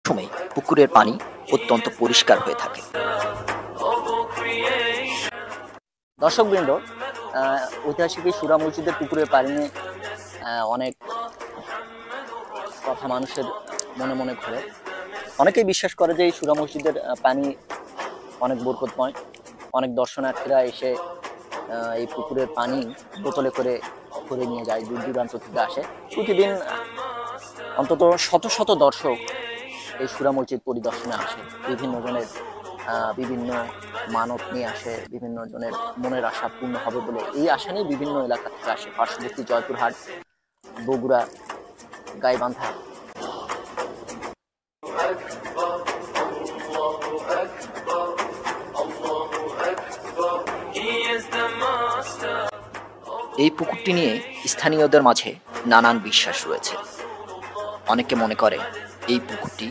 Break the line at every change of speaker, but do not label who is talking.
সময় পুকুরের পানি অত্যন্ত পরিষ্কার হয়ে থাকে। দর্শকবৃন্দ, ঐতিহাসিক এই সুরা মসজিদের পুকুরের পানি নিয়ে অনেক কথা মানুষের মনে মনে ঘোরে। অনেকেই বিশ্বাস করে যে এই সুরা মসজিদের পানি অনেক বরকতময়। অনেক দর্শনার্থীরা এসে এই পুকুরের পানি বোতলে করে ভরে নিয়ে যায়, দূর দূরান্ত থেকে আসে। প্রতিদিন অন্তত শত শত দর্শক এই সুরা মসজিদ পরিদর্শনে আসে। বিভিন্ন জনের বিভিন্ন মানত নিয়ে আসে, বিভিন্ন জনের মনের আশা পূর্ণ হবে বলে এই আশা নিয়ে বিভিন্ন এলাকা থেকে আসে। পার্শ্ববর্তী জয়পুরহাট, বগুড়া, গাইবান্ধা। এই পুকুরটি নিয়ে স্থানীয়দের মাঝে নানান বিশ্বাস রয়েছে। অনেকে মনে করে এই পুকুরটি